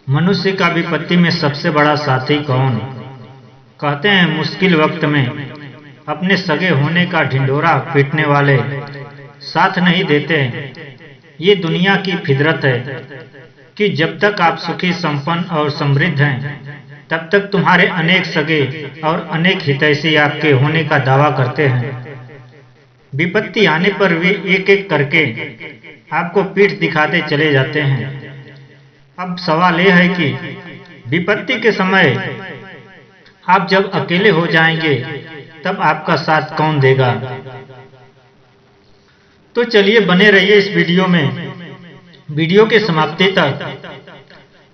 मनुष्य का विपत्ति में सबसे बड़ा साथी कौन? कहते हैं मुश्किल वक्त में अपने सगे होने का ढिंढोरा पीटने वाले साथ नहीं देते। ये दुनिया की फितरत है कि जब तक आप सुखी संपन्न और समृद्ध हैं तब तक तुम्हारे अनेक सगे और अनेक हितैषी आपके होने का दावा करते हैं। विपत्ति आने पर वे एक एक करके आपको पीठ दिखाते चले जाते हैं। अब सवाल यह है कि विपत्ति के समय आप जब अकेले हो जाएंगे तब आपका साथ कौन देगा? तो चलिए बने रहिए इस वीडियो में, वीडियो के समाप्ति तक।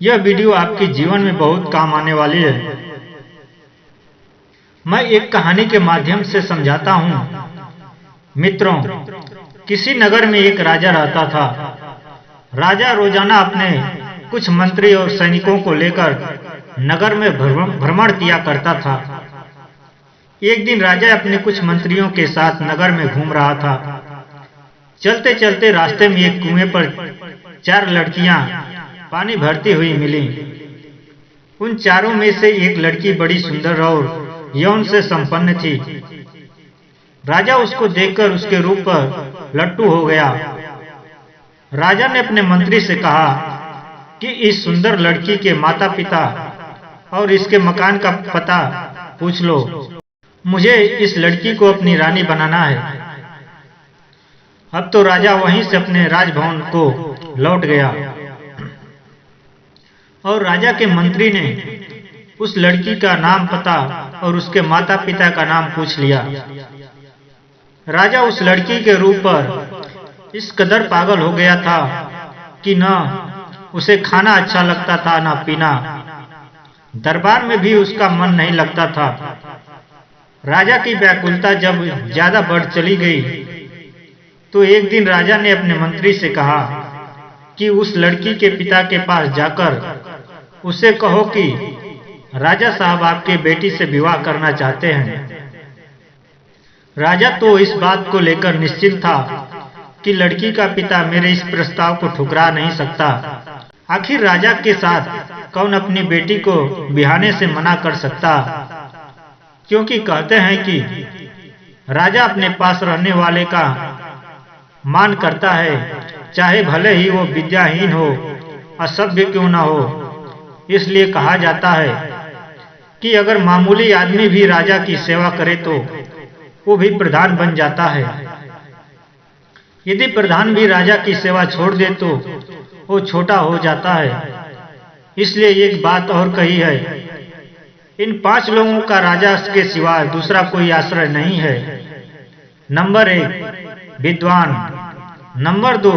यह वीडियो आपके जीवन में बहुत काम आने वाली है। मैं एक कहानी के माध्यम से समझाता हूँ। मित्रों, किसी नगर में एक राजा रहता था। राजा रोजाना अपने कुछ मंत्री और सैनिकों को लेकर नगर में भ्रमण किया करता था। एक दिन राजा अपने कुछ मंत्रियों के साथ नगर में घूम रहा था। चलते चलते रास्ते में एक कुएं पर 4 लड़कियां पानी भरती हुई मिली। उन चारों में से एक लड़की बड़ी सुंदर और यौन से संपन्न थी। राजा उसको देखकर उसके रूप पर लट्टू हो गया। राजा ने अपने मंत्री से कहा कि इस सुंदर लड़की के माता पिता और इसके मकान का पता पूछ लो। मुझे इस लड़की को अपनी रानी बनाना है। अब तो राजा वहीं से अपने राजभवन को लौट गया और राजा के मंत्री ने उस लड़की का नाम पता और उसके माता पिता का नाम पूछ लिया। राजा उस लड़की के रूप पर इस कदर पागल हो गया था कि न उसे खाना अच्छा लगता था न पीना। दरबार में भी उसका मन नहीं लगता था। राजा की व्याकुलता जब ज्यादा बढ़ चली गई तो एक दिन राजा ने अपने मंत्री से कहा कि उस लड़की के पिता के पास जाकर उसे कहो कि राजा साहब आपके बेटी से विवाह करना चाहते हैं। राजा तो इस बात को लेकर निश्चिंत था कि लड़की का पिता मेरे इस प्रस्ताव को ठुकरा नहीं सकता। आखिर राजा के साथ कौन अपनी बेटी को बिहाने से मना कर सकता? क्योंकि कहते हैं कि राजा अपने पास रहने वाले का मान करता है, चाहे भले ही वो विद्याहीन हो, असभ्य क्यों न हो। इसलिए कहा जाता है कि अगर मामूली आदमी भी राजा की सेवा करे तो वो भी प्रधान बन जाता है। यदि प्रधान भी राजा की सेवा छोड़ दे तो वो छोटा हो जाता है। इसलिए एक बात और कही है, इन 5 लोगों का राजा के सिवा दूसरा कोई आश्रय नहीं है। नंबर 1 विद्वान, नंबर 2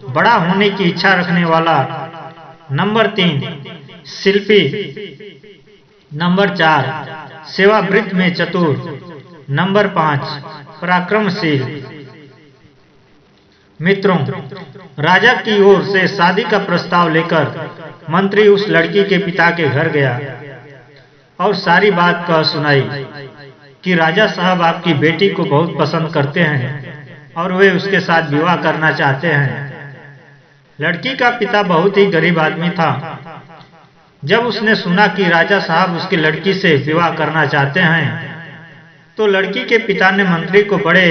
बड़ा होने की इच्छा रखने वाला, नंबर 3 शिल्पी, नंबर 4 सेवावृत्ति में चतुर, नंबर 5 पराक्रमशील। मित्रों, राजा की ओर से शादी का प्रस्ताव लेकर मंत्री उस लड़की के पिता के घर गया और सारी बात कह सुनाई कि राजा साहब आपकी बेटी को बहुत पसंद करते हैं और वे उसके साथ विवाह करना चाहते हैं। लड़की का पिता बहुत ही गरीब आदमी था। जब उसने सुना कि राजा साहब उसकी लड़की से विवाह करना चाहते हैं तो लड़की के पिता ने मंत्री को बड़े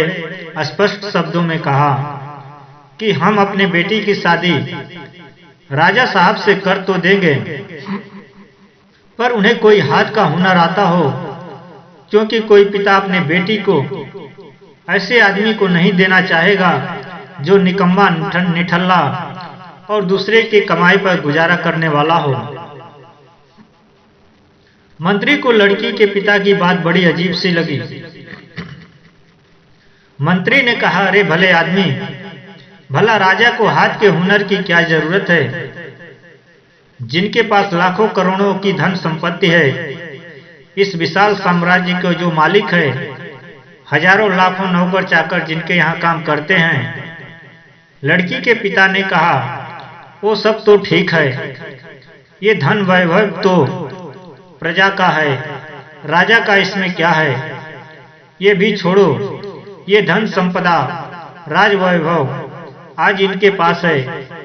स्पष्ट शब्दों में कहा कि हम अपने बेटी की शादी राजा साहब से कर तो देंगे, पर उन्हें कोई हाथ का हुनर आता हो, क्योंकि कोई पिता अपने बेटी को ऐसे आदमी को नहीं देना चाहेगा जो निकम्मा निठल्ला और दूसरे की कमाई पर गुजारा करने वाला हो। मंत्री को लड़की के पिता की बात बड़ी अजीब सी लगी। मंत्री ने कहा, अरे भले आदमी, भला राजा को हाथ के हुनर की क्या जरूरत है? जिनके पास लाखों करोड़ों की धन संपत्ति है, इस विशाल साम्राज्य के जो मालिक है, हजारों लाखों नौकर चाकर जिनके यहाँ काम करते हैं। लड़की के पिता ने कहा, वो सब तो ठीक है, ये धन वैभव तो प्रजा का है, राजा का इसमें क्या है? ये भी छोड़ो, ये धन संपदा राज वैभव आज इनके पास है,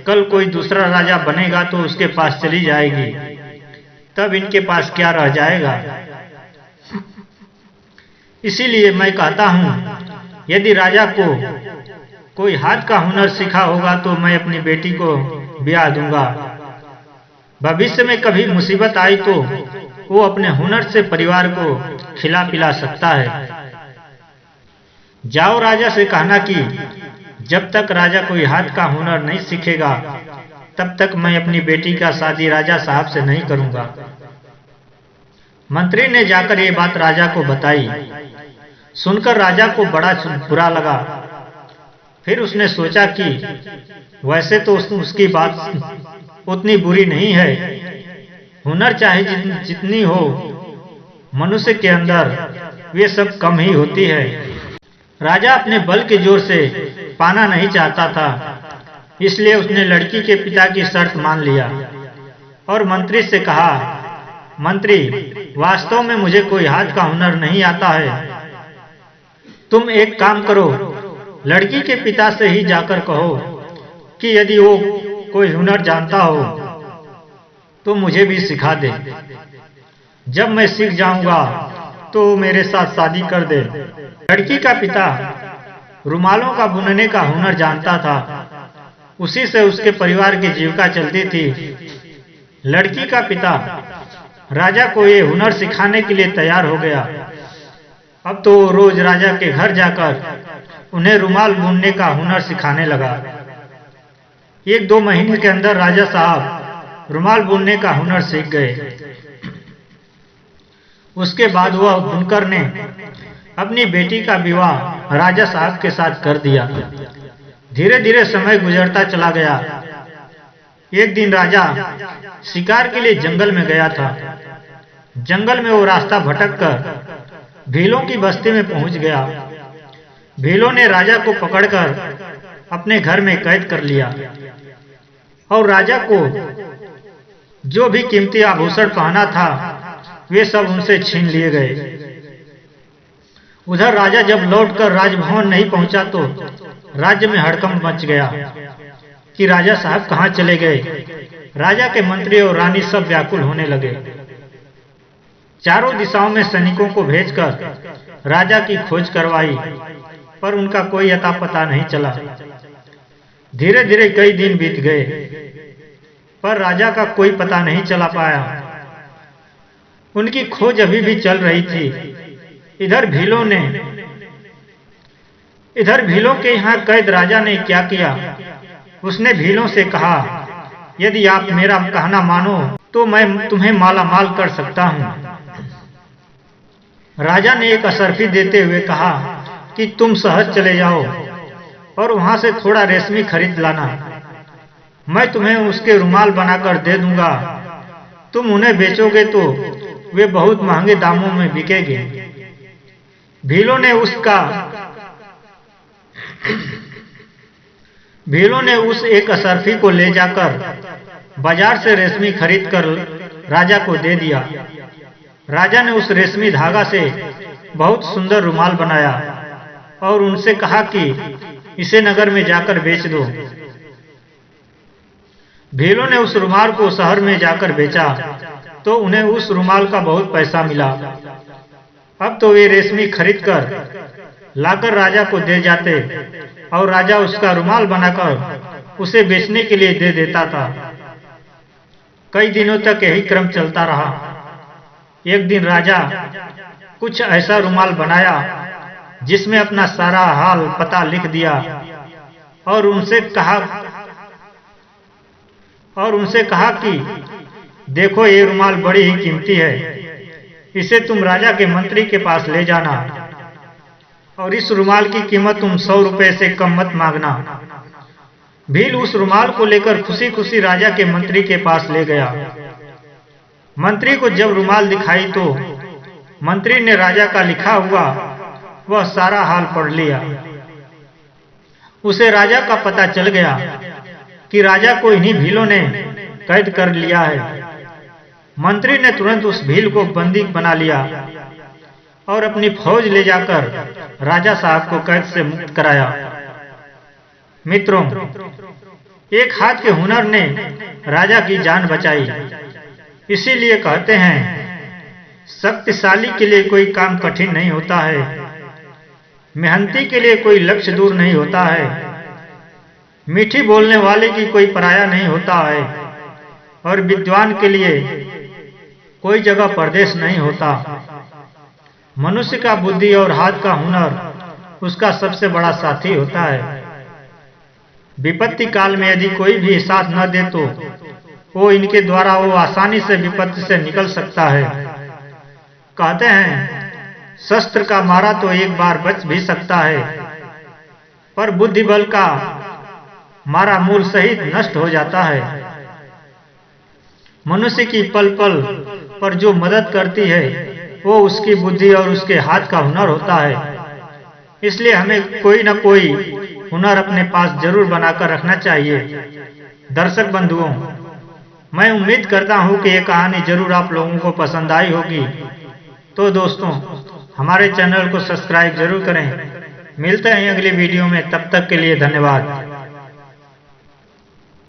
कल कोई दूसरा राजा बनेगा तो उसके पास चली जाएगी, तब इनके पास क्या रह जाएगा। इसीलिए मैं कहता हूँ, यदि राजा को कोई हाथ का हुनर सीखा होगा तो मैं अपनी बेटी को ब्याह दूंगा। भविष्य में कभी मुसीबत आई तो वो अपने हुनर से परिवार को खिला पिला सकता है। जाओ राजा से कहना कि जब तक राजा कोई हाथ का हुनर नहीं सीखेगा तब तक मैं अपनी बेटी का शादी राजा साहब से नहीं करूंगा। मंत्री ने जाकर ये बात राजा को बताई। सुनकर राजा को बड़ा बुरा लगा। फिर उसने सोचा कि वैसे तो उसकी बात उतनी बुरी नहीं है। हुनर चाहे जितनी हो, मनुष्य के अंदर वे सब कम ही होती है। राजा अपने बल के जोर से पाना नहीं चाहता था, इसलिए उसने लड़की के पिता की शर्त मान लिया और मंत्री से कहा, मंत्री, वास्तव में मुझे कोई हाथ का हुनर नहीं आता है। तुम एक काम करो, लड़की के पिता से ही जाकर कहो कि यदि वो कोई हुनर जानता हो तो मुझे भी सिखा दे। जब मैं सीख जाऊंगा तो मेरे साथ शादी कर दे। लड़की का पिता रुमालों का बुनने का हुनर जानता था, उसी से उसके परिवार की जीविका चलती थी। लड़की का पिता राजा को ये हुनर सिखाने के लिए तैयार हो गया। अब तो वो रोज राजा के घर जाकर उन्हें रुमाल बुनने का हुनर सिखाने लगा। 1-2 महीने के अंदर राजा साहब रुमाल बुनने का हुनर सीख गए। उसके बाद वह बुनकर ने अपनी बेटी का विवाह राजा साहब के साथ कर दिया। धीरे धीरे समय गुजरता चला गया। एक दिन राजा शिकार के लिए जंगल में गया था। जंगल में वो रास्ता भटक कर भीलों की बस्ती में पहुंच गया। भीलों ने राजा को पकड़कर अपने घर में कैद कर लिया और राजा को जो भी कीमती आभूषण पहना था वे सब उनसे छीन लिए गए। उधर राजा जब लौटकर राजभवन नहीं पहुंचा तो राज्य में हड़कंप मच गया कि राजा साहब कहाँ चले गए। राजा के मंत्री और रानी सब व्याकुल होने लगे। चारों दिशाओं में सैनिकों को भेजकर राजा की खोज करवाई, पर उनका कोई अता पता नहीं चला। धीरे धीरे कई दिन बीत गए, पर राजा का कोई पता नहीं चला पाया। उनकी खोज अभी भी चल रही थी। इधर भीलों के यहाँ कैद राजा ने क्या किया, उसने भीलों से कहा, यदि आप मेरा कहना मानो तो मैं तुम्हें माला माल कर सकता हूँ। राजा ने एक असरफी देते हुए कहा कि तुम शहर चले जाओ और वहां से थोड़ा रेशमी खरीद लाना। मैं तुम्हें उसके रुमाल बनाकर दे दूंगा। तुम उन्हें बेचोगे तो वे बहुत महंगे दामों में बिकेंगे। भीलों ने उस एक असरफी को ले जाकर बाजार से रेशमी खरीद कर राजा को दे दिया। राजा ने उस रेशमी धागा से बहुत सुंदर रुमाल बनाया और उनसे कहा कि इसे नगर में जाकर बेच दो। भीलों ने उस रुमाल को शहर में जाकर बेचा तो उन्हें उस रुमाल का बहुत पैसा मिला। अब तो वे रेशमी खरीदकर लाकर राजा को दे जाते और राजा उसका रुमाल बनाकर उसे बेचने के लिए दे देता था। कई दिनों तक यही क्रम चलता रहा। एक दिन राजा कुछ ऐसा रुमाल बनाया जिसमें अपना सारा हाल पता लिख दिया और उनसे कहा कि देखो, ये रुमाल बड़ी ही कीमती है, इसे तुम राजा के मंत्री के पास ले जाना और इस रुमाल की कीमत तुम 100 रुपए से कम मत मांगना। भील उस रुमाल को लेकर खुशी खुशी राजा के मंत्री के पास ले गया। मंत्री को जब रुमाल दिखाई तो मंत्री ने राजा का लिखा हुआ वह सारा हाल पढ़ लिया। उसे राजा का पता चल गया कि राजा को इन्हीं भीलों ने कैद कर लिया है। मंत्री ने तुरंत उस भील को बंदी बना लिया और अपनी फौज ले जाकर राजा साहब को कैद से मुक्त कराया। मित्रों, एक हाथ के हुनर ने राजा की जान बचाई। इसीलिए कहते हैं, शक्तिशाली के लिए कोई काम कठिन नहीं होता है, मेहनती के लिए कोई लक्ष्य दूर नहीं होता है, मीठी बोलने वाले की कोई पराया नहीं होता है, और विद्वान के लिए कोई जगह परदेश नहीं होता। मनुष्य का बुद्धि और हाथ का हुनर उसका सबसे बड़ा साथी होता है। विपत्ति काल में यदि कोई भी साथ न दे तो वो इनके द्वारा वो आसानी से विपत्ति से निकल सकता है। कहते हैं, शस्त्र का मारा तो एक बार बच भी सकता है, पर बुद्धि बल का मारा मूल सहित नष्ट हो जाता है। मनुष्य की पल पल पर जो मदद करती है वो उसकी बुद्धि और उसके हाथ का हुनर होता है। इसलिए हमें कोई न कोई हुनर अपने पास जरूर बनाकर रखना चाहिए। दर्शक बंधुओं, मैं उम्मीद करता हूं कि ये कहानी जरूर आप लोगों को पसंद आई होगी। तो दोस्तों, हमारे चैनल को सब्सक्राइब जरूर करें। मिलते हैं अगली वीडियो में, तब तक के लिए धन्यवाद।